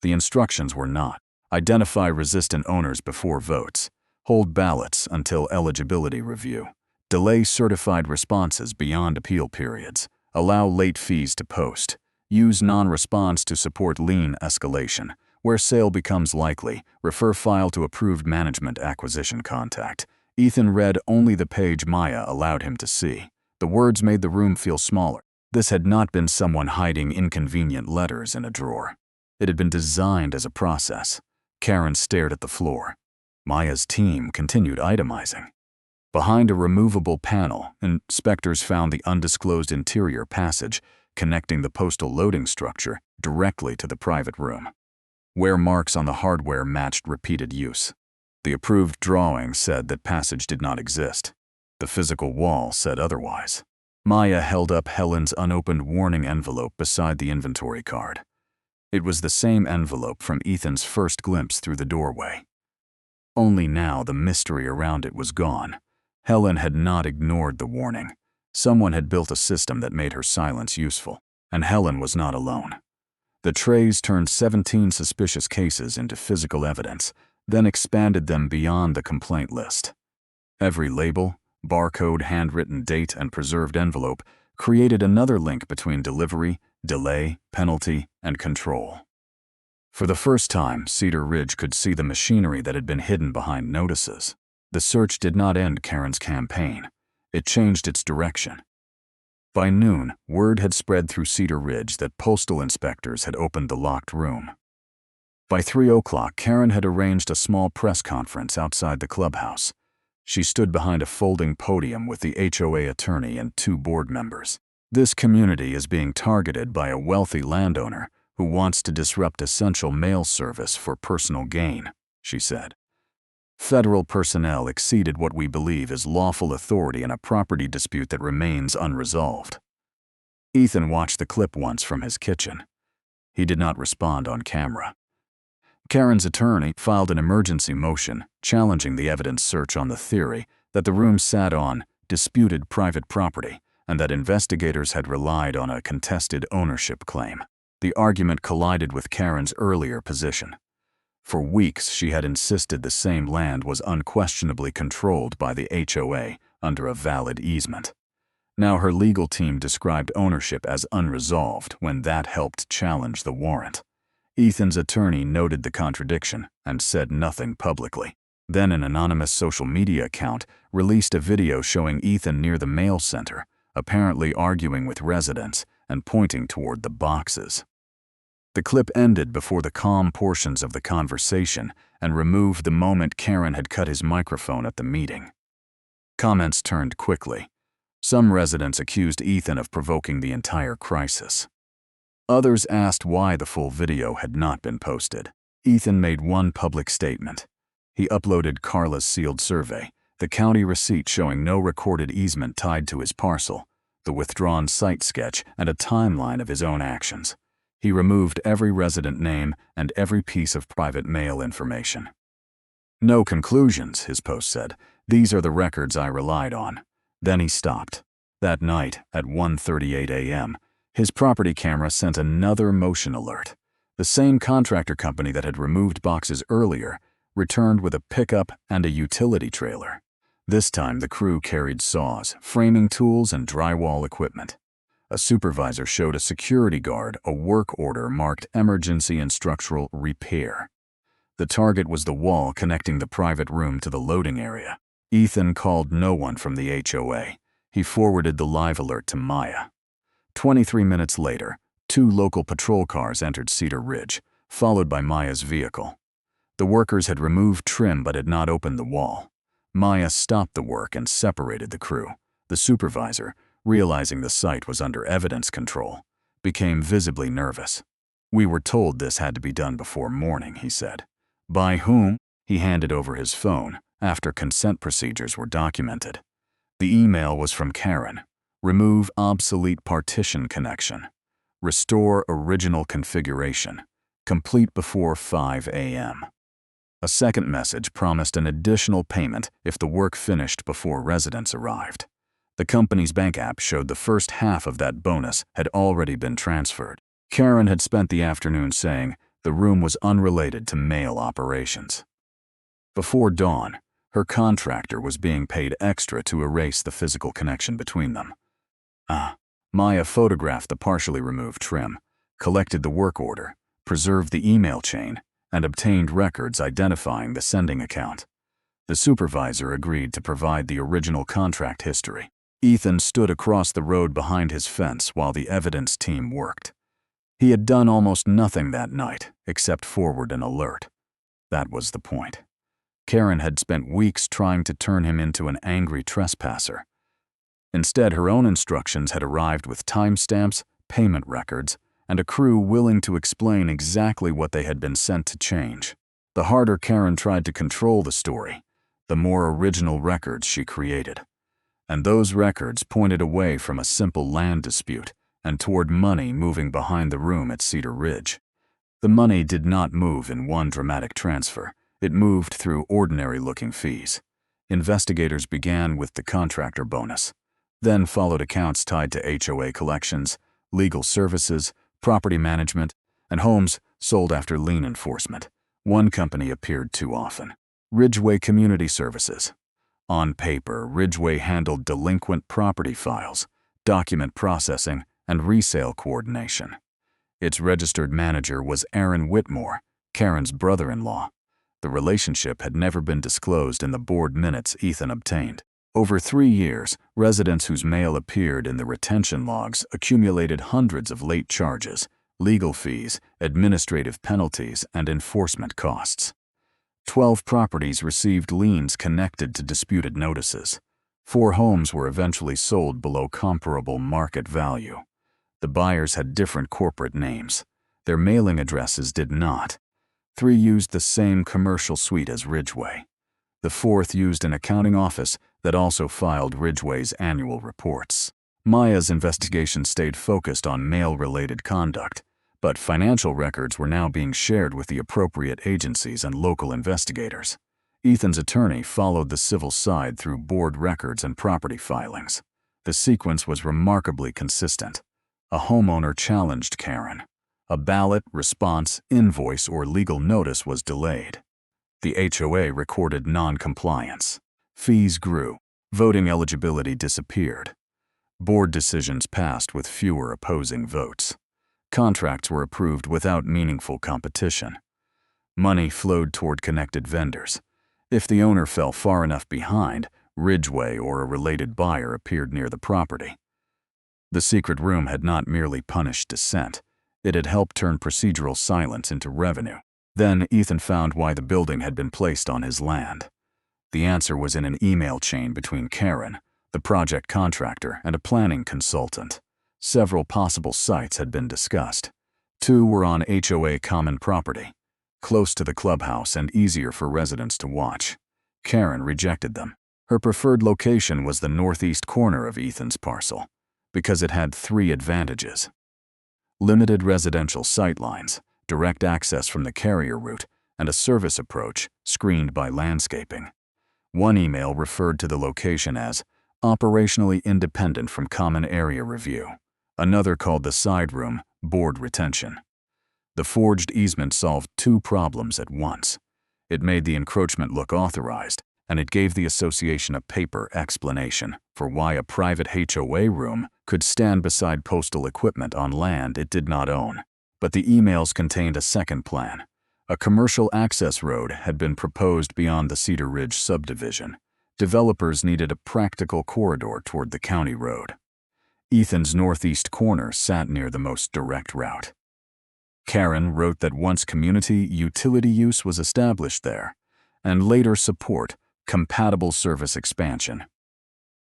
The instructions were not: identify resistant owners before votes, hold ballots until eligibility review, delay certified responses beyond appeal periods, allow late fees to post, use non-response to support lien escalation. Where sale becomes likely, refer file to approved management acquisition contact. Ethan read only the page Maya allowed him to see. The words made the room feel smaller. This had not been someone hiding inconvenient letters in a drawer. It had been designed as a process. Karen stared at the floor. Maya's team continued itemizing. Behind a removable panel, inspectors found the undisclosed interior passage connecting the postal loading structure directly to the private room. Wear marks on the hardware matched repeated use. The approved drawing said that passage did not exist. The physical wall said otherwise. Maya held up Helen's unopened warning envelope beside the inventory card. It was the same envelope from Ethan's first glimpse through the doorway. Only now the mystery around it was gone. Helen had not ignored the warning. Someone had built a system that made her silence useful, and Helen was not alone. The trays turned 17 suspicious cases into physical evidence, then expanded them beyond the complaint list. Every label, barcode, handwritten date, and preserved envelope created another link between delivery, delay, penalty, and control. For the first time, Cedar Ridge could see the machinery that had been hidden behind notices. The search did not end Karen's campaign. It changed its direction. By noon, word had spread through Cedar Ridge that postal inspectors had opened the locked room. By 3 o'clock, Karen had arranged a small press conference outside the clubhouse. She stood behind a folding podium with the HOA attorney and 2 board members. "This community is being targeted by a wealthy landowner who wants to disrupt essential mail service for personal gain," she said. "Federal personnel exceeded what we believe is lawful authority in a property dispute that remains unresolved." Ethan watched the clip once from his kitchen. He did not respond on camera. Karen's attorney filed an emergency motion challenging the evidence search on the theory that the room sat on disputed private property and that investigators had relied on a contested ownership claim. The argument collided with Karen's earlier position. For weeks, she had insisted the same land was unquestionably controlled by the HOA under a valid easement. Now her legal team described ownership as unresolved when that helped challenge the warrant. Ethan's attorney noted the contradiction and said nothing publicly. Then an anonymous social media account released a video showing Ethan near the mail center, apparently arguing with residents and pointing toward the boxes. The clip ended before the calm portions of the conversation and removed the moment Karen had cut his microphone at the meeting. Comments turned quickly. Some residents accused Ethan of provoking the entire crisis. Others asked why the full video had not been posted. Ethan made one public statement. He uploaded Carla's sealed survey, the county receipt showing no recorded easement tied to his parcel, the withdrawn site sketch, and a timeline of his own actions. He removed every resident name and every piece of private mail information. "No conclusions," his post said. "These are the records I relied on." Then he stopped. That night, at 1:38 a.m., his property camera sent another motion alert. The same contractor company that had removed boxes earlier returned with a pickup and a utility trailer. This time the crew carried saws, framing tools, and drywall equipment. A supervisor showed a security guard a work order marked emergency and structural repair. The target was the wall connecting the private room to the loading area. Ethan called no one from the HOA. He forwarded the live alert to Maya. 23 minutes later, 2 local patrol cars entered Cedar Ridge, followed by Maya's vehicle. The workers had removed trim but had not opened the wall. Maya stopped the work and separated the crew. The supervisor, realizing the site was under evidence control, became visibly nervous. "We were told this had to be done before morning," he said. "By whom?" He handed over his phone after consent procedures were documented. The email was from Karen. "Remove obsolete partition connection. Restore original configuration. Complete before 5 a.m. A second message promised an additional payment if the work finished before residents arrived. The company's bank app showed the first half of that bonus had already been transferred. Karen had spent the afternoon saying the room was unrelated to mail operations. Before dawn, her contractor was being paid extra to erase the physical connection between them. Maya photographed the partially removed trim, collected the work order, preserved the email chain, and obtained records identifying the sending account. The supervisor agreed to provide the original contract history. Ethan stood across the road behind his fence while the evidence team worked. He had done almost nothing that night except forward an alert. That was the point. Karen had spent weeks trying to turn him into an angry trespasser. Instead, her own instructions had arrived with timestamps, payment records, and a crew willing to explain exactly what they had been sent to change. The harder Karen tried to control the story, the more original records she created. And those records pointed away from a simple land dispute and toward money moving behind the room at Cedar Ridge. The money did not move in one dramatic transfer. It moved through ordinary-looking fees. Investigators began with the contractor bonus. Then followed accounts tied to HOA collections, legal services, property management, and homes sold after lien enforcement. One company appeared too often: Ridgeway Community Services. On paper, Ridgeway handled delinquent property files, document processing, and resale coordination. Its registered manager was Aaron Whitmore, Karen's brother-in-law. The relationship had never been disclosed in the board minutes Ethan obtained. Over 3 years, residents whose mail appeared in the retention logs accumulated hundreds of late charges, legal fees, administrative penalties, and enforcement costs. 12 properties received liens connected to disputed notices. 4 homes were eventually sold below comparable market value. The buyers had different corporate names. Their mailing addresses did not. 3 used the same commercial suite as Ridgeway. The 4th used an accounting office that also filed Ridgeway's annual reports. Maya's investigation stayed focused on mail-related conduct, but financial records were now being shared with the appropriate agencies and local investigators. Ethan's attorney followed the civil side through board records and property filings. The sequence was remarkably consistent. A homeowner challenged Karen. A ballot, response, invoice, or legal notice was delayed. The HOA recorded non-compliance. Fees grew. Voting eligibility disappeared. Board decisions passed with fewer opposing votes. Contracts were approved without meaningful competition. Money flowed toward connected vendors. If the owner fell far enough behind, Ridgeway or a related buyer appeared near the property. The secret room had not merely punished dissent. It had helped turn procedural silence into revenue. Then Ethan found why the building had been placed on his land. The answer was in an email chain between Karen, the project contractor, and a planning consultant. Several possible sites had been discussed. 2 were on HOA common property, close to the clubhouse and easier for residents to watch. Karen rejected them. Her preferred location was the northeast corner of Ethan's parcel, because it had 3 advantages: limited residential sightlines, direct access from the carrier route, and a service approach screened by landscaping. One email referred to the location as operationally independent from common area review. Another called the side room board retention. The forged easement solved 2 problems at once. It made the encroachment look authorized, and it gave the association a paper explanation for why a private HOA room could stand beside postal equipment on land it did not own. But the emails contained a second plan. A commercial access road had been proposed beyond the Cedar Ridge subdivision. Developers needed a practical corridor toward the county road. Ethan's northeast corner sat near the most direct route. Karen wrote that once community utility use was established there, and later support compatible service expansion.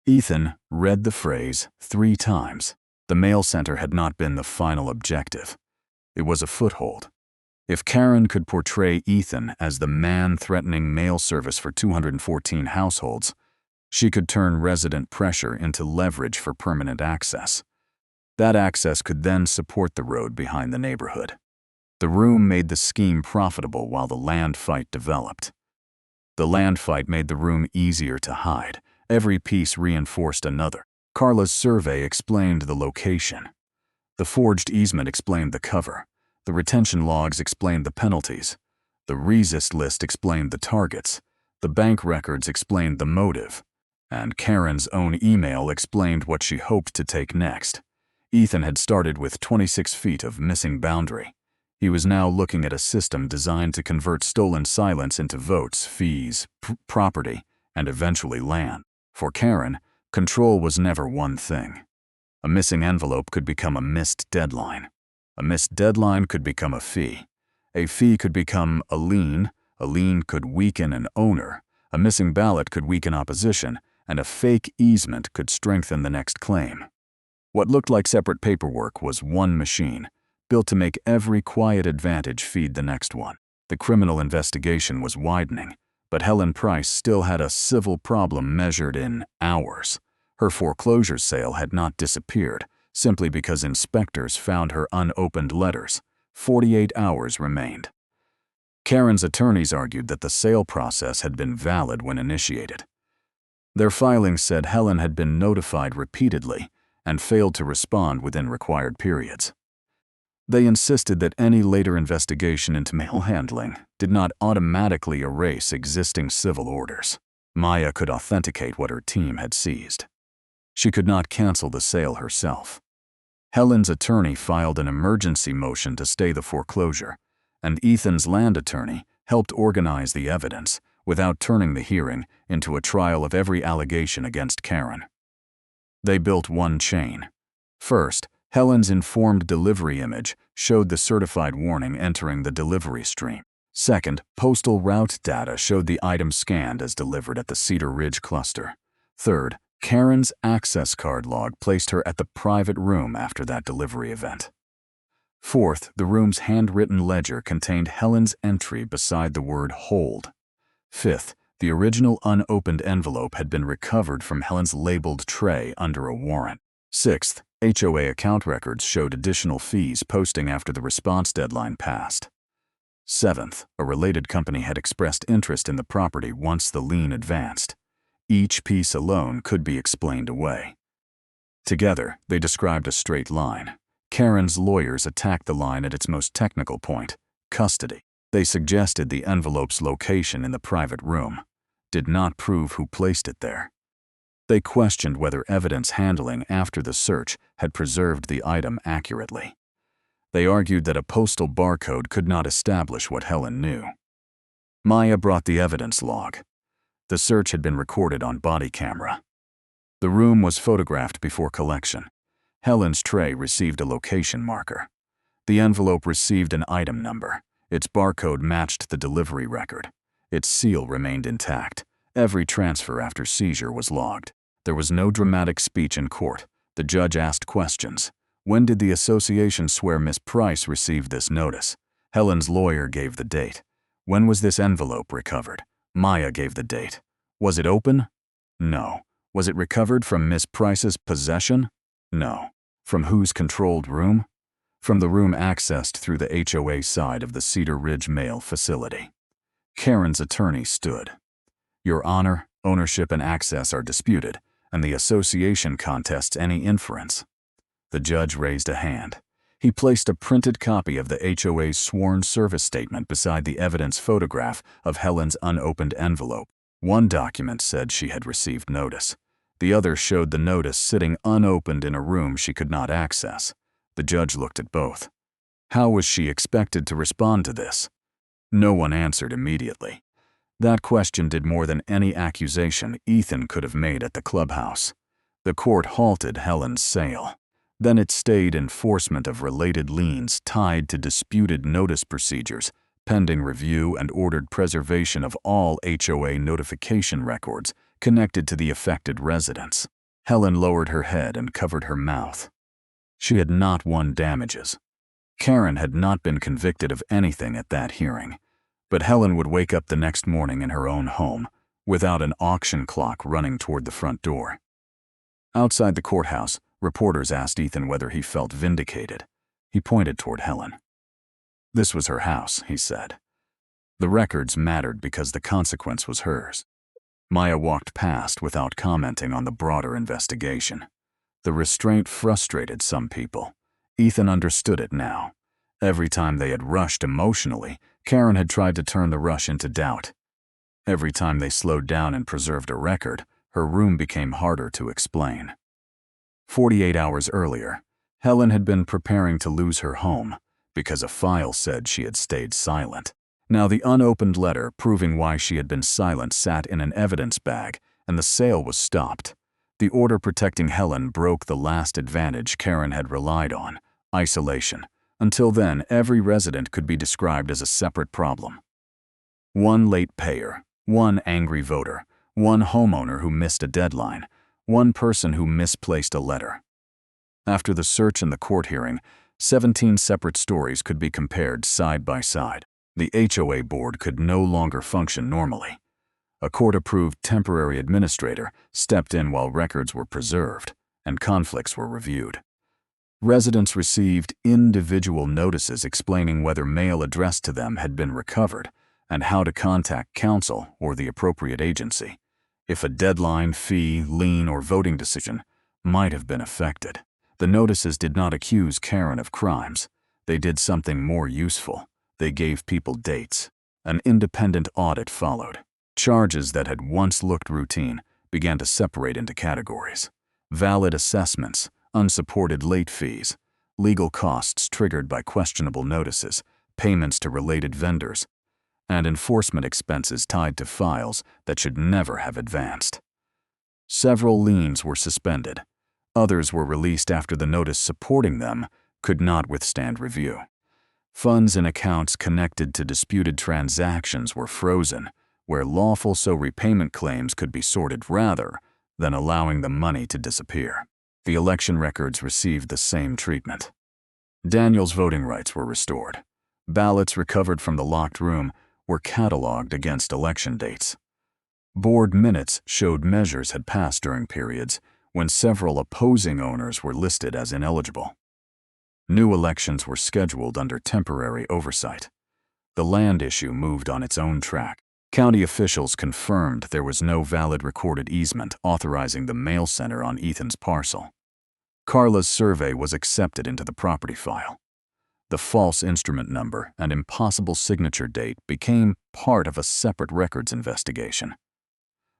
Ethan read the phrase 3 times. The mail center had not been the final objective. It was a foothold. If Karen could portray Ethan as the man threatening mail service for 214 households, she could turn resident pressure into leverage for permanent access. That access could then support the road behind the neighborhood. The room made the scheme profitable while the land fight developed. The land fight made the room easier to hide. Every piece reinforced another. Carla's survey explained the location. The forged easement explained the cover. The retention logs explained the penalties. The resist list explained the targets. The bank records explained the motive. And Karen's own email explained what she hoped to take next. Ethan had started with 26 feet of missing boundary. He was now looking at a system designed to convert stolen silence into votes, fees, property, and eventually land. For Karen, control was never one thing. A missing envelope could become a missed deadline. A missed deadline could become a fee. A fee could become a lien could weaken an owner, a missing ballot could weaken opposition, and a fake easement could strengthen the next claim. What looked like separate paperwork was one machine, built to make every quiet advantage feed the next one. The criminal investigation was widening, but Helen Price still had a civil problem measured in hours. Her foreclosure sale had not disappeared, simply because inspectors found her unopened letters. 48 hours remained. Karen's attorneys argued that the sale process had been valid when initiated. Their filings said Helen had been notified repeatedly and failed to respond within required periods. They insisted that any later investigation into mail handling did not automatically erase existing civil orders. Maya could authenticate what her team had seized. She could not cancel the sale herself. Helen's attorney filed an emergency motion to stay the foreclosure, and Ethan's land attorney helped organize the evidence without turning the hearing into a trial of every allegation against Karen. They built one chain. First, Helen's informed delivery image showed the certified warning entering the delivery stream. Second, postal route data showed the item scanned as delivered at the Cedar Ridge cluster. Third, Karen's access card log placed her at the private room after that delivery event. Fourth, the room's handwritten ledger contained Helen's entry beside the word hold. Fifth, the original unopened envelope had been recovered from Helen's labeled tray under a warrant. Sixth, HOA account records showed additional fees posting after the response deadline passed. Seventh, a related company had expressed interest in the property once the lien advanced. Each piece alone could be explained away. Together, they described a straight line. Karen's lawyers attacked the line at its most technical point, custody. They suggested the envelope's location in the private room, did not prove who placed it there. They questioned whether evidence handling after the search had preserved the item accurately. They argued that a postal barcode could not establish what Helen knew. Maya brought the evidence log. The search had been recorded on body camera. The room was photographed before collection. Helen's tray received a location marker. The envelope received an item number. Its barcode matched the delivery record. Its seal remained intact. Every transfer after seizure was logged. There was no dramatic speech in court. The judge asked questions. When did the association swear Miss Price received this notice? Helen's lawyer gave the date. When was this envelope recovered? Maya gave the date. Was it open? No. Was it recovered from Miss Price's possession? No. From whose controlled room? From the room accessed through the HOA side of the Cedar Ridge mail facility. Karen's attorney stood. Your Honor, ownership and access are disputed, and the association contests any inference. The judge raised a hand. He placed a printed copy of the HOA's sworn service statement beside the evidence photograph of Helen's unopened envelope. One document said she had received notice. The other showed the notice sitting unopened in a room she could not access. The judge looked at both. How was she expected to respond to this? No one answered immediately. That question did more than any accusation Ethan could have made at the clubhouse. The court halted Helen's sale. Then it stayed enforcement of related liens tied to disputed notice procedures, pending review, and ordered preservation of all HOA notification records connected to the affected residents. Helen lowered her head and covered her mouth. She had not won damages. Karen had not been convicted of anything at that hearing, but Helen would wake up the next morning in her own home, without an auction clock running toward the front door. Outside the courthouse, reporters asked Ethan whether he felt vindicated. He pointed toward Helen. This was her house, he said. The records mattered because the consequence was hers. Maya walked past without commenting on the broader investigation. The restraint frustrated some people. Ethan understood it now. Every time they had rushed emotionally, Karen had tried to turn the rush into doubt. Every time they slowed down and preserved a record, her room became harder to explain. 48 hours earlier, Helen had been preparing to lose her home because a file said she had stayed silent. Now the unopened letter proving why she had been silent sat in an evidence bag, and the sale was stopped. The order protecting Helen broke the last advantage Karen had relied on: isolation. Until then, every resident could be described as a separate problem. One late payer, one angry voter, one homeowner who missed a deadline, one person who misplaced a letter. After the search and the court hearing, 17 separate stories could be compared side by side. The HOA board could no longer function normally. A court-approved temporary administrator stepped in while records were preserved and conflicts were reviewed. Residents received individual notices explaining whether mail addressed to them had been recovered and how to contact council or the appropriate agency if a deadline, fee, lien, or voting decision might have been affected. The notices did not accuse Karen of crimes. They did something more useful. They gave people dates. An independent audit followed. Charges that had once looked routine began to separate into categories: valid assessments, unsupported late fees, legal costs triggered by questionable notices, payments to related vendors, and enforcement expenses tied to files that should never have advanced. Several liens were suspended. Others were released after the notice supporting them could not withstand review. Funds and accounts connected to disputed transactions were frozen, where lawful repayment claims could be sorted rather than allowing the money to disappear. The election records received the same treatment. Daniel's voting rights were restored. Ballots recovered from the locked room were cataloged against election dates. Board minutes showed measures had passed during periods when several opposing owners were listed as ineligible. New elections were scheduled under temporary oversight. The land issue moved on its own track. County officials confirmed there was no valid recorded easement authorizing the mail center on Ethan's parcel. Carla's survey was accepted into the property file. The false instrument number and impossible signature date became part of a separate records investigation.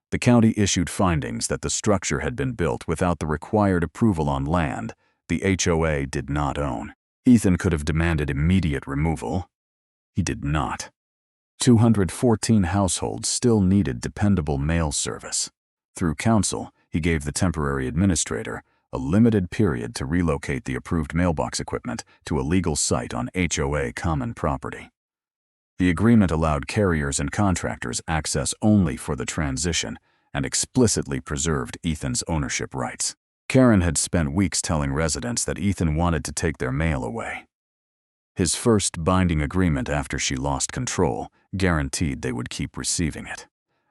The county issued findings that the structure had been built without the required approval on land the HOA did not own. Ethan could have demanded immediate removal. He did not. 214 households still needed dependable mail service. Through council, he gave the temporary administrator a limited period to relocate the approved mailbox equipment to a legal site on HOA common property. The agreement allowed carriers and contractors access only for the transition and explicitly preserved Ethan's ownership rights. Karen had spent weeks telling residents that Ethan wanted to take their mail away. His first binding agreement after she lost control guaranteed they would keep receiving it.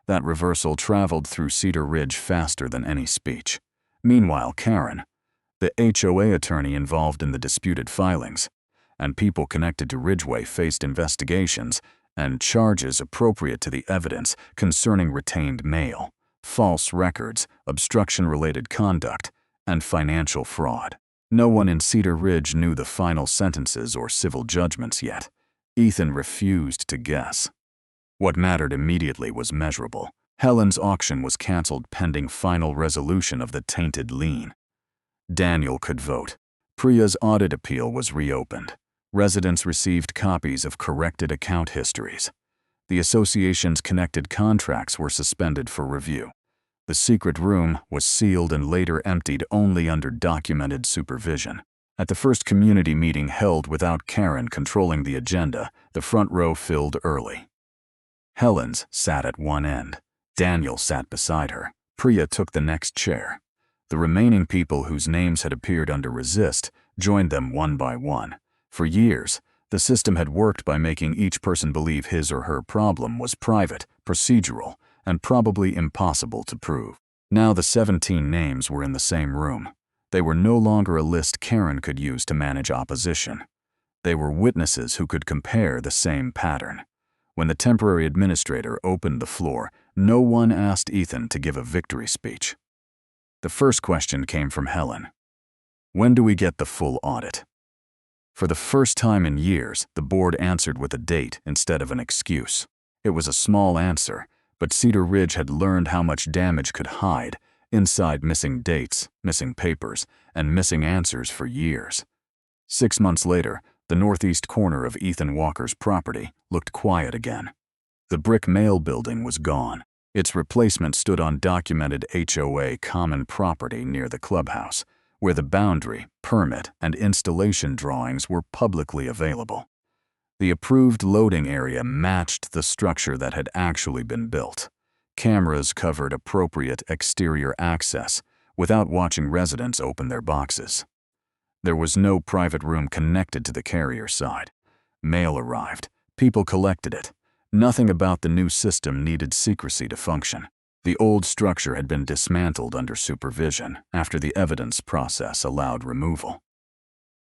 That reversal traveled through Cedar Ridge faster than any speech. Meanwhile, Karen, the HOA attorney involved in the disputed filings, and people connected to Ridgeway faced investigations and charges appropriate to the evidence concerning retained mail, false records, obstruction-related conduct, and financial fraud. No one in Cedar Ridge knew the final sentences or civil judgments yet. Ethan refused to guess. What mattered immediately was measurable. Helen's auction was canceled pending final resolution of the tainted lien. Daniel could vote. Priya's audit appeal was reopened. Residents received copies of corrected account histories. The association's connected contracts were suspended for review. The secret room was sealed and later emptied only under documented supervision. At the first community meeting held without Karen controlling the agenda, the front row filled early. Helen's sat at one end. Daniel sat beside her. Priya took the next chair. The remaining people whose names had appeared under resist joined them one by one. For years, the system had worked by making each person believe his or her problem was private, procedural, and probably impossible to prove. Now the 17 names were in the same room. They were no longer a list Karen could use to manage opposition. They were witnesses who could compare the same pattern. When the temporary administrator opened the floor, no one asked Ethan to give a victory speech. The first question came from Helen. When do we get the full audit? For the first time in years, the board answered with a date instead of an excuse. It was a small answer, but Cedar Ridge had learned how much damage could hide inside missing dates, missing papers, and missing answers for years. 6 months later, the northeast corner of Ethan Walker's property looked quiet again. The brick mail building was gone. Its replacement stood on documented HOA common property near the clubhouse, where the boundary, permit, and installation drawings were publicly available. The approved loading area matched the structure that had actually been built. Cameras covered appropriate exterior access without watching residents open their boxes. There was no private room connected to the carrier side. Mail arrived. People collected it. Nothing about the new system needed secrecy to function. The old structure had been dismantled under supervision after the evidence process allowed removal.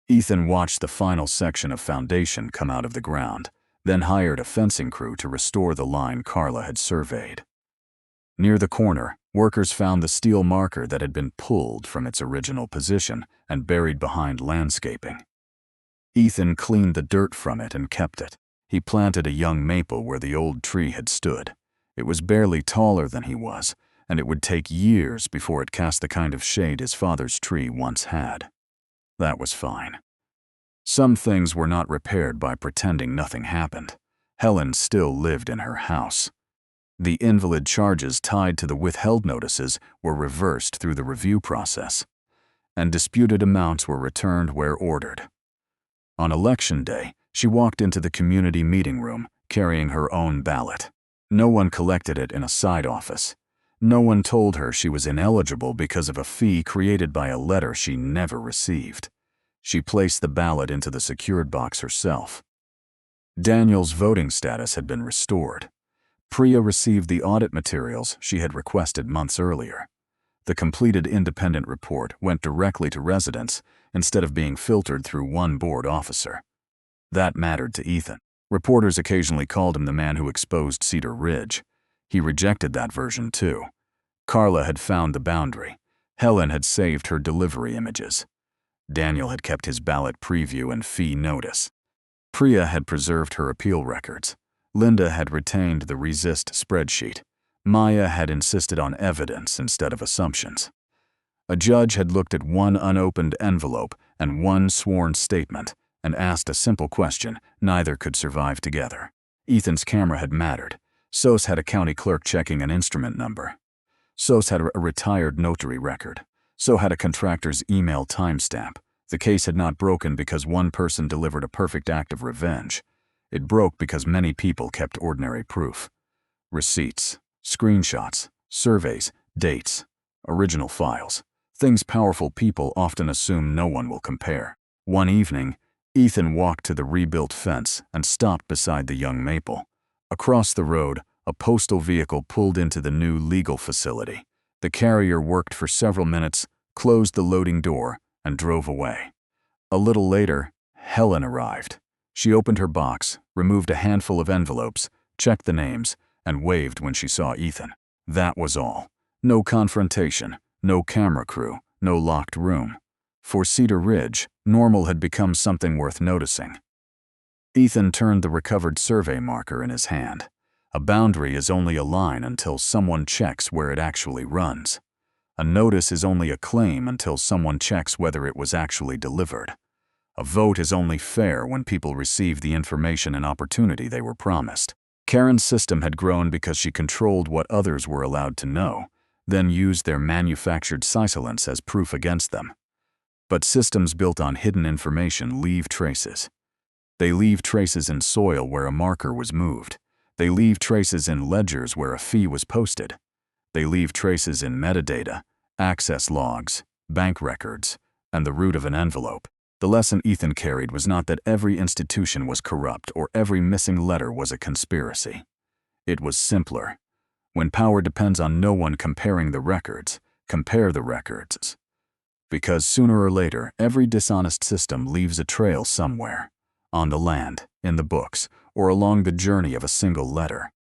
Ethan watched the final section of foundation come out of the ground, then hired a fencing crew to restore the line Carla had surveyed. Near the corner, workers found the steel marker that had been pulled from its original position and buried behind landscaping. Ethan cleaned the dirt from it and kept it. He planted a young maple where the old tree had stood. It was barely taller than he was, and it would take years before it cast the kind of shade his father's tree once had. That was fine. Some things were not repaired by pretending nothing happened. Helen still lived in her house. The invalid charges tied to the withheld notices were reversed through the review process, and disputed amounts were returned where ordered. On election day, she walked into the community meeting room carrying her own ballot. No one collected it in a side office. No one told her she was ineligible because of a fee created by a letter she never received. She placed the ballot into the secured box herself. Daniel's voting status had been restored. Priya received the audit materials she had requested months earlier. The completed independent report went directly to residents instead of being filtered through one board officer. That mattered to Ethan. Reporters occasionally called him the man who exposed Cedar Ridge. He rejected that version too. Carla had found the boundary. Helen had saved her delivery images. Daniel had kept his ballot preview and fee notice. Priya had preserved her appeal records. Linda had retained the resist spreadsheet. Maya had insisted on evidence instead of assumptions. A judge had looked at one unopened envelope and one sworn statement and asked a simple question neither could survive together. Ethan's camera had mattered. Sos had a county clerk checking an instrument number. Sos had a retired notary record. So had a contractor's email timestamp. The case had not broken because one person delivered a perfect act of revenge. It broke because many people kept ordinary proof. Receipts, screenshots, surveys, dates, original files. Things powerful people often assume no one will compare. One evening, Ethan walked to the rebuilt fence and stopped beside the young maple. Across the road, a postal vehicle pulled into the new legal facility. The carrier worked for several minutes, closed the loading door, and drove away. A little later, Helen arrived. She opened her box, removed a handful of envelopes, checked the names, and waved when she saw Ethan. That was all. No confrontation, no camera crew, no locked room. For Cedar Ridge, normal had become something worth noticing. Ethan turned the recovered survey marker in his hand. A boundary is only a line until someone checks where it actually runs. A notice is only a claim until someone checks whether it was actually delivered. A vote is only fair when people receive the information and opportunity they were promised. Karen's system had grown because she controlled what others were allowed to know, then used their manufactured silence as proof against them. But systems built on hidden information leave traces. They leave traces in soil where a marker was moved. They leave traces in ledgers where a fee was posted. They leave traces in metadata, access logs, bank records, and the root of an envelope. The lesson Ethan carried was not that every institution was corrupt or every missing letter was a conspiracy. It was simpler. When power depends on no one comparing the records, compare the records. Because sooner or later, every dishonest system leaves a trail somewhere. On the land, in the books, or along the journey of a single letter.